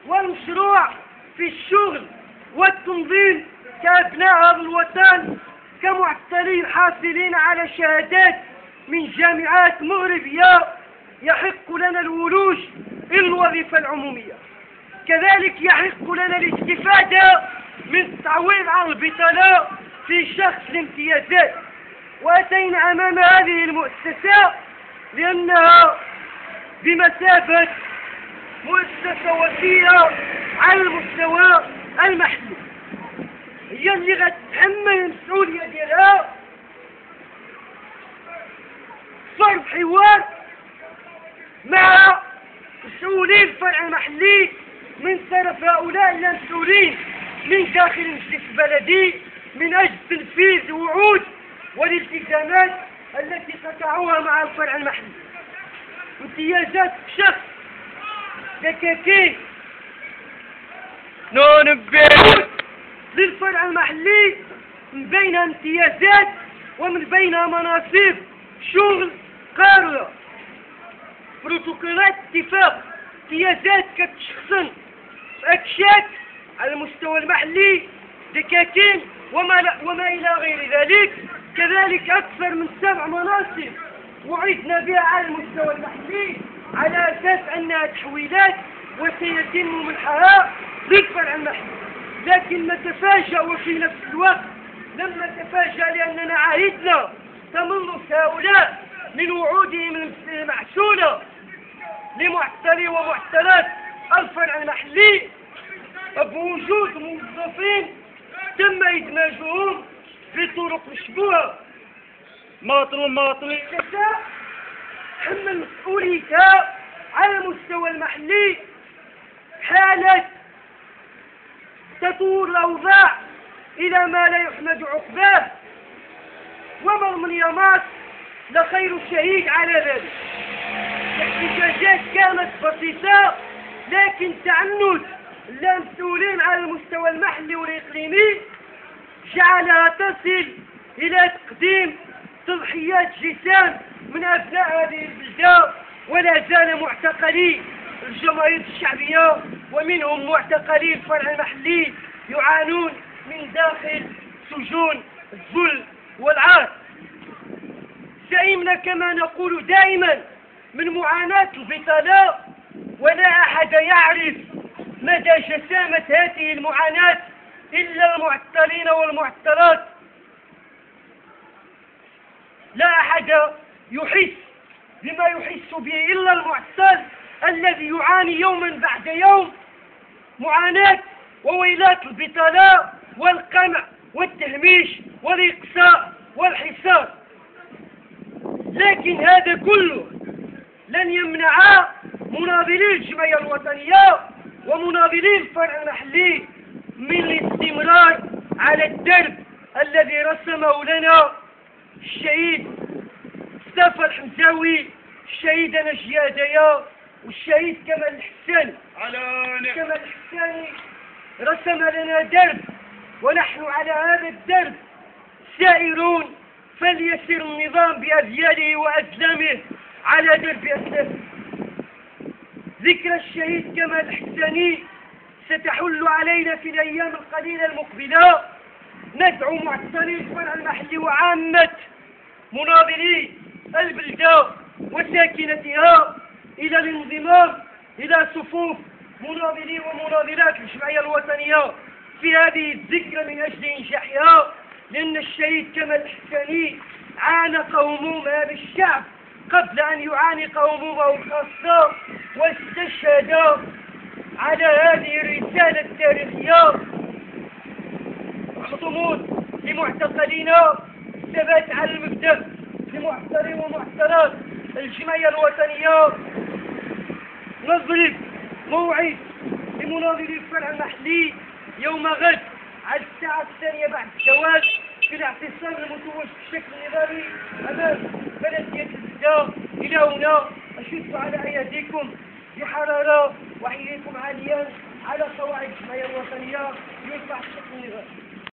والمشروع في الشغل والتنظيم كأبناء هذا الوطن كمعتلين حاصلين على شهادات من جامعات مغربية يحق لنا الولوج إلى الوظيفة العمومية. كذلك يحق لنا الاستفادة من التعويض عن البطالة في شخص الامتيازات. وأتينا أمام هذه المؤسسة لأنها بمثابة مؤسسة وثيقة على المستوى المحلي، هي اللي غتتحمل المسؤولية ديالها فرض حوار مع مسؤولين الفرع المحلي من طرف هؤلاء المسؤولين من داخل المجلس البلدي من أجل تنفيذ الوعود والالتزامات التي قطعوها مع الفرع المحلي. امتيازات شخص دكاكين للفرع المحلي من بينها امتيازات ومن بينها مناصب شغل قارئة، بروتوكولات اتفاق، امتيازات كتشخصن أكشات على المستوى المحلي دكاكين وما إلى غير ذلك. كذلك أكثر من 7 مناصب وعدنا بها على المستوى المحلي على أساس أنها تحويلات وسيتم منحها للفرع المحلي. لكن ما تفاجأ وفي نفس الوقت لما تفاجأ لأننا عهدنا تملص هؤلاء من وعودهم المعسولة لمعتلي ومعتلات الفرع المحلي بوجود موظفين تم إدماجهم بطرق مشبوهة. ماطل حمل مسؤوليتها على المستوى المحلي حالة تطور الأوضاع إلى ما لا يحمد عقباه، ومن اليماس لخير شهيد على ذلك. الاحتجاجات كانت بسيطة لكن تعنت المسؤولين على المستوى المحلي والإقليمي جعلها تصل إلى تقديم تضحيات جسام من أبناء هذه البلدة، ولا زال معتقلي الجمعية الشعبية ومنهم معتقلي الفرع المحلي يعانون من داخل سجون الذل والعار. سئمنا كما نقول دائما من معاناة البطالة، ولا أحد يعرف مدى جسامة هذه المعاناة إلا المعتلين والمعتلات. لا أحد يحس بما يحس به إلا المعتل الذي يعاني يوما بعد يوم معاناة وويلات البطالة والقمع والتهميش والإقصاء والحصار. لكن هذا كله لن يمنع مناضلي الجمعية الوطنية ومناضلي الفرع المحلي من الاستمرار على الدرب الذي رسمه لنا الشهيد مصطفى الحمزاوي، الشهيد نجي هدايا، والشهيد كمال الحساني. كمال الحساني رسم لنا درب، ونحن على هذا الدرب سائرون، فليسر النظام بأذياله وأزلامه على درب أسلافه. ذكرى الشهيد كمال الحساني ستحل علينا في الأيام القليلة المقبلة. ندعو معتلي الفرع المحلي وعامة مناضلي البلدة وساكنتها إلى الانضمام إلى صفوف مناضلي ومناضلات الجمعية الوطنية في هذه الذكرى من أجل إنجاحها، لأن الشهيد كمال الحساني عانق هموم هذا الشعب قبل أن يعانق همومه الخاصة، واستشهد على هذه الرسالة التاريخية. الصمود لمعتقلينا، الثبات على المبدأ لمعتقلين ومعتقلات الجمعية الوطنية. نضرب موعد لمناضلي الفرع المحلي يوم غد على الساعة 2 بعد الزواج في الاعتصام المتوج بشكل نظامي أمام بلدية البلدة. إلى هنا أشد على أيديكم بحرارة وأحييكم عاليا على قواعد الجمعية الوطنية يرفع بشكل نظامي.